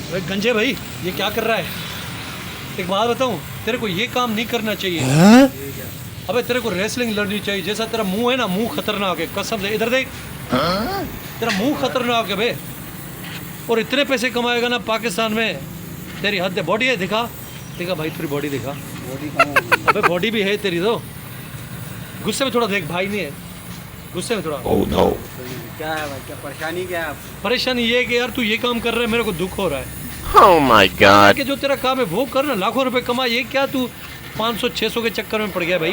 अरे गंजे भाई, ये क्या कर रहा है? एक बात बताऊं, तेरे को ये काम नहीं करना चाहिए। अबे तेरे को रेसलिंग लड़नी चाहिए। जैसा तेरा मुंह है ना, मुंह खतरनाक है कसम से। इधर देख, तेरा मुंह खतरनाक है बे। और इतने पैसे कमाएगा ना पाकिस्तान में, तेरी हद है। बॉडी है, दिखा दिखा भाई, तेरी बॉडी दिखा। अबे बॉडी भी है तेरी तो। गुस्से में थोड़ा देख, भाई नहीं है गुस्से में थोड़ा। Oh no. क्या है भाई, क्या परेशानी क्या है? परेशानी ये है कि यार तू ये काम कर रहा है, मेरे को दुख हो रहा है। Oh my God. कि जो तेरा काम है वो कर ना, लाखों रुपए कमा। ये क्या तू 500-600 के चक्कर में पड़ गया भाई?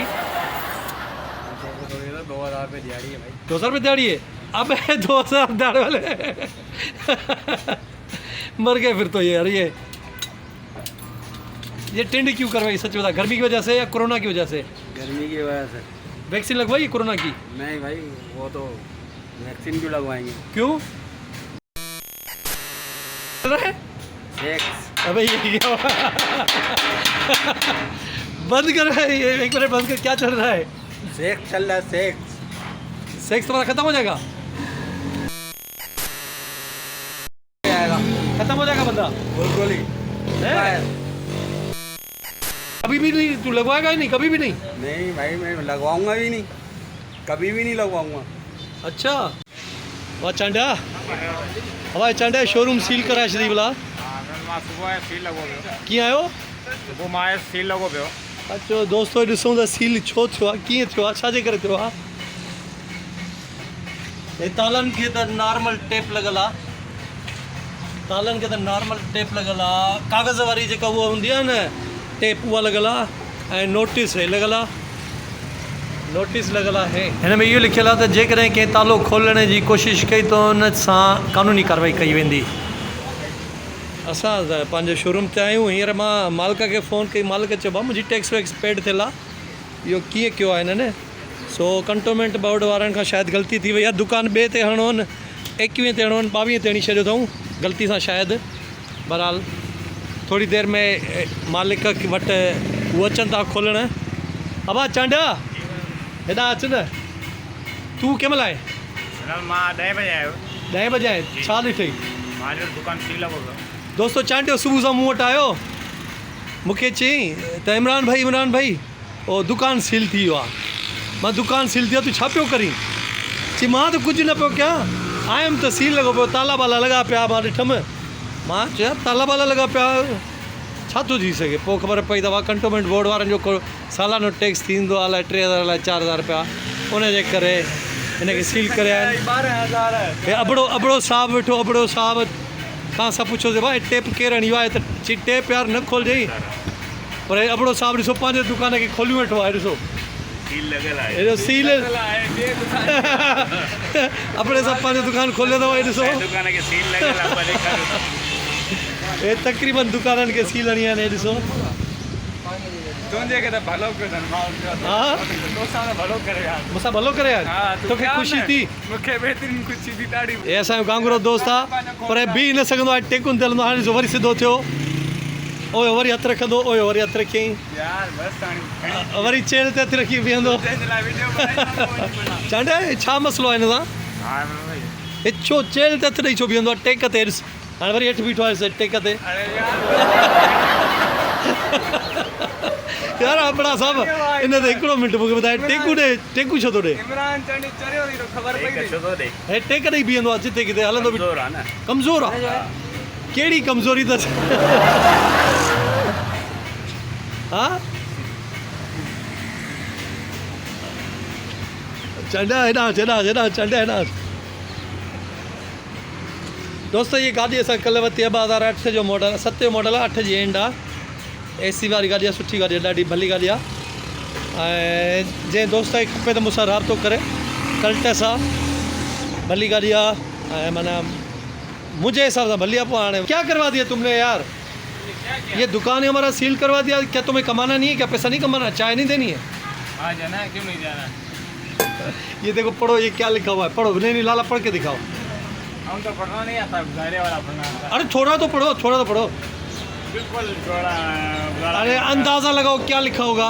2000 रुपये दिहाड़ी है भाई। 2000 रुपये दिहाड़ी है? अब 2000 दिहाड़ी वाले मर गए फिर तो यार। ये टेंड क्यों करवाई सच बता? गर्मी की वजह से या कोरोना की वजह से? गर्मी की वजह से। वैक्सीन लगवाई कोरोना की? नहीं भाई, वो तो वैक्सीन क्यों लगवाएंगे? क्यों? सेक्स। अबे ये क्या बंद कर ये, एक मिनट बंद कर। क्या चल रहा है? सेक्स चल रहा है, सेक्स। सेक्स तुम्हारा खत्म हो जाएगा? खत्म हो जाएगा बंदा बिल्कुल ही। कभी भी नहीं? तू लगवाएगा ही नहीं कभी भी नहीं? नहीं भाई, मैं लगवाऊंगा भी नहीं, कभी भी नहीं लगवाऊंगा। अच्छा वाह चांडा, हवा चांडा शोरूम सील करा छॾी भला। सुबह सील लगो पियो। कीअं आयो? सुबुह मां सील लगो पियो। अच्छा दोस्तो ॾिसूं त सील छो थियो आहे, कीअं थियो आहे, छाजे करे थियो आहे? हे तालनि खे त नॉर्मल टेप लॻल आहे, तालनि खे त नॉर्मल टेप लॻल आहे। कागज़ वारी जेका उहा हूंदी आहे न टेप, उहा लॻल आहे। ऐं नोटिस लॻल आहे, नोटिस लॻल आहे। हिन में इहो लिखियलु आहे त जेकॾहिं कंहिं तालो खोलण जी कोशिशि कई त हुन सां कानूनी कार्रवाई कई वेंदी। असां त पंहिंजे शोरूम ते आहियूं। हींअर मां मालिक खे फ़ोन कई, मालिक चयो भाउ मुंहिंजी टैक्स वैक्स पेड थियल आहे। इहो कीअं कयो आहे हिननि? सो कंटोनमेंट बोर्ड वारनि खां शायदि ग़लती थी वई आहे। दुकानु ॿिए ते हणो आहिनि, 21 ते हणो आहिनि, 22 ते हणी छॾियो अथऊं ग़लती सां शायदि। बहरहाल थोरी देरि में मालिक वटि उहो अचनि था खोलण। अबा चांडा हेॾा अचु न। तूं कंहिं महिल आहे? मां 10 बजे आयो। 10 बजे आहे? छा ॾिठई? मां जो दुकान सील लगो पियो। दोस्तो चांडियो सुबुह सां मूं वटि आयो, मूंखे चयईं त इमरान भाई ओ दुकानु सील थी वियो आहे। मां दुकानु सील थी वियो, तूं छा पियो करीं? चई मां त कुझु न पियो कयां, आयुमि त सील लॻो पियो, ताला बाला लॻा पिया। मां ॾिठमि, मां चयो ताला बाला लॻा पिया, छा थो थी सघे? पोइ ख़बर पई त कंटोनमेंट बोर्ड वारनि जो सालानो टैक्स थींदो आहे अलाए 3000 अलाए 4000 रुपया, उनजे करे हिनखे सील करे आया। 12,000 है। हे अबड़ो साहब वेठो, अबड़ो साहब खां असां पुछोसीं भाई टेप केरु हणी आहे? त चई टेप यार न खोलिजई। पर हे अबड़ो साहब ॾिसो पंहिंजे दुकान खे खोली वेठो आहे। ॾिसो सील लगल आहे। हेॾो सील अबड़े साहब पंहिंजो दुकानु खोले अथव। हे ॾिसो दुकान के सील लगल आहे। हे तक़रीबन दुकाननि खे सील हणी आहिनि। हे ॾिसो तुंहिंजे खे त भलो कयो अथनि। हा तोसां त भलो करे यार। मूंसां भलो करे यार, तोखे ख़ुशी थी? मूंखे बहितरीन ख़ुशी थी ॾाढी। हे असांजो गांगुरो दोस्त आहे, पर बीह न सघंदो आहे, टेकुनि ते हलंदो आहे। हाणे ॾिसो वरी सिधो थियो, ओयो वरी हथु रखंदो, ओयो वरी हथु रखियईं, यार बस हाणे वरी चेड़ ते हथु रखी बीहंदो। चांडा छा मसलो आहे हिन सां? हा भाई हे छो चेड़ ते हथु ॾेई छो बीहंदो आहे? टेक ते ॾिस, हाणे वरी हेठि बीठो आहे टेक ते। अरे यार यार अपना साहब इन ते हिकिड़ो मिंट मूंखे ॿुधाए, टेकू छो थो ॾे? इमरान चांडी चरियो थी तो ख़बर पई थी। छो थो ॾे? हे टेक ॾेई बीहंदो आहे जिते किथे हलंदो बि। कमज़ोर आहे न। कमज़ोर आहे? कहिड़ी कमज़ोरी अथसि? हा चांडा हेॾा चांडा हेॾा। दोस्त ये गाॾी असां कल्ह वरिती आहे, 2008 जो मॉडल, 7 जो मॉडल आहे, 8 जी एंड आहे। AC वारी गाॾी आहे, सुठी गाॾी आहे, ॾाढी भली गाॾी आहे। ऐं जंहिं दोस्त खे खपे त मूंसां राब्तो करे, कल्टस आहे, भली गाॾी आहे। ऐं माना मुझे हिसाब से भली। आपको आने क्या करवा दिया तुमने यार? ये दुकान है हमारा सील करवा दिया। क्या तुम्हें कमाना नहीं है? क्या पैसा नहीं कमाना? चाय नहीं देनी है? हाँ जाना है, क्यों नहीं जाना? ये देखो पढ़ो, ये क्या लिखा हुआ है, पढ़ो। नहीं लाला पढ़ के दिखाओ। हम तो पढ़ना नहीं आता, घरे वाला पढ़ना आता। अरे थोड़ा तो पढ़ो, थोड़ा तो पढ़ो। बिल्कुल थोड़ा। अरे अंदाजा लगाओ क्या लिखा होगा।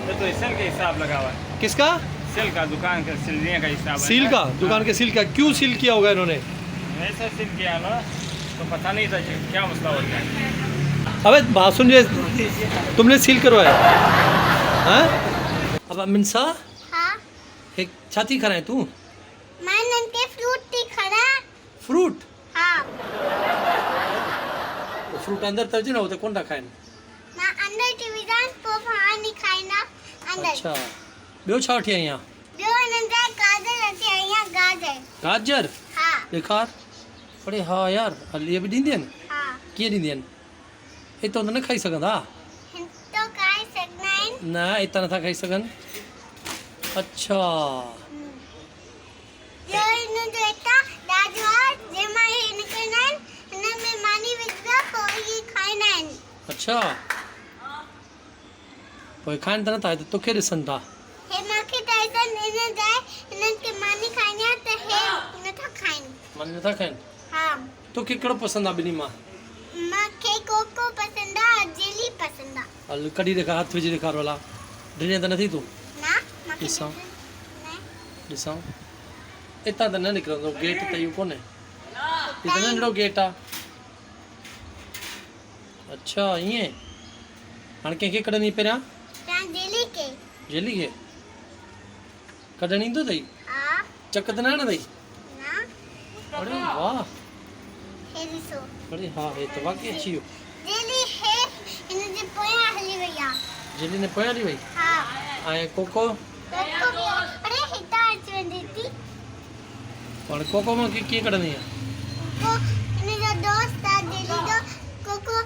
तो सेल का हिसाब लगा हुआ है। किसका? सेल का, दुकान का सीलने का हिसाब है। सील का? दुकान के सील का क्यों सील किया होगा इन्होंने? ऐसा सील किया ना। तो पता नहीं था क्या मसला होता है। अबे बात सुन, ये तुमने सील करवाया हाँ? अब मिनसा हाँ एक छाती खाना है तू मैं नंके फ्रूट थी खड़ा फ्रूट हाँ फ्रूट अंदर तरजे ना होते कौन रखा है मैं अंदर टीवी जान तो वहाँ नहीं खाइना अंदर अच्छा ॿियो छा वठी आई आहियां जो नंदा गाजर रखी आई हैं गाजर गाजर हाँ ॾेखार अड़े हा यार हल इहे बि ॾींदी आहिनि हाँ कीअं ॾींदी आहिनि हितां त न खाई सघंदा तो काय सकना है न हितां नथा खाई सघनि अच्छा जो इन जो एटा राजवार जेमा इनके नन इन में मानी विद्या कोई खाइना है अच्छा पोइ खाइनि त नथा हिते तोखे ॾिसनि था हे माखे टाइसन इन जाए इन के मानी खाइना है तो हे न था खाइन मन नथा खाइनि हाँ तोखे कहिड़ो पसंदि आहे ॿिन्ही मां माखे कोको पसंद है जेली पसंद है हल कढी ॾेखार हथु विझी ॾेखार भला ॾिजे त नथी तूं ना माखे ॾिसां। नहीं ॾिसां हितां त न निकिरंदो गेट त इहो कोन्हे हीउ त नंढिड़ो गेट आहे अच्छा ईअं हाणे कंहिंखे कढंदी पहिरियां ता जेली के जेली खे कढणु ईंदो अथई हाँ चक त न हणंदई ना अड़े वाह हे दिसो अड़े हा हे त वाकई अची वियो जेली है इन जे पोया हली वया जेली ने पोयां हली वई हाँ ऐं कोको कोको अरे हिता अच वेंदी थी हाणे कोको मां कीअं कढंदी आहे को इन जो दोस्त आ जेली जो कोको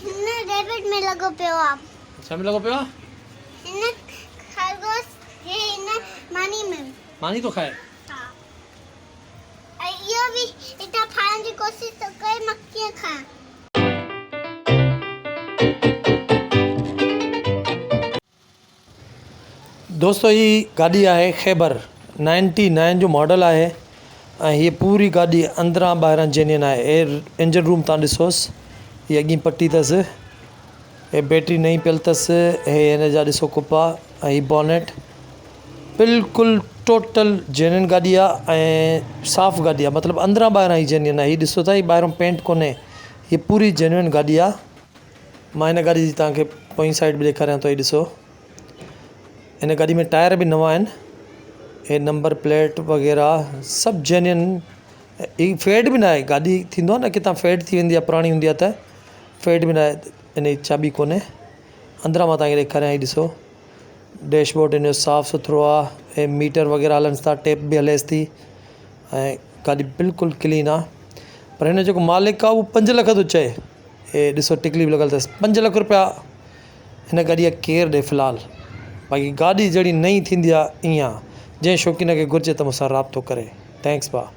इन रेबिट में लगो पियो आ छा में लॻो पियो आहे इन खरगोश ये इन मानी में मानी थो खाए हाँ यो भी इता खाने की कोशिश तो कई मक्खियां खा दोस्तों ही गाॾी आहे ख़ैबर 99 जो मॉडल आहे ऐं हीअ पूरी गाॾी अंदरां ॿाहिरां जेन्युइन आहे एयर इंजन रूम तव्हां ॾिसोसि हीअ अॻी पटी अथसि हे बैटरी नई पियल अथसि हे हिन जा ॾिसो कुपा ऐं हीअ बॉनेट बिल्कुलु टोटल जेन्युइन गाॾी आहे ऐं साफ़ु गाॾी आहे मतिलबु अंदरां ॿाहिरां ई जेन्युइन आहे हीअ ॾिसो था हीअ ॿाहिरों पेंट कोन्हे हीअ पूरी जेन्युइन गाॾी आहे मां हिन गाॾी जी तव्हांखे पोइ साइड बि ॾेखारियां थो हीअ ॾिसो हिन गाॾी में टायर बि नवां आहिनि हे नंबर प्लेट वग़ैरह सभु जेन्युइन ही फेड बि न आहे गाॾी थींदो आहे न किथां फेड थी वेंदी आहे पुराणी हूंदी आहे त फेड बि न आहे हिन जी चाबी कोन्हे अंदरां मां तव्हांखे ॾेखारियां ही ॾिसो डैशबोर्ड हिन जो साफ़ु सुथिरो आहे हे मीटर वग़ैरह हलनि था टेप बि हलेसि थी ऐं गाॾी बिल्कुलु क्लीन आहे पर हिन जेको मालिक आहे उहो 5 लख थो चए हे ॾिसो टिकली बि लॻल अथसि 5 लख रुपया हिन गाॾीअ केरु ॾे फ़िलहालु बाक़ी गाॾी जहिड़ी नई थींदी आहे ईअं आहे जंहिं शौक़ीन खे घुरिजे त मूंसां राब्तो करे थैंक्स भाउ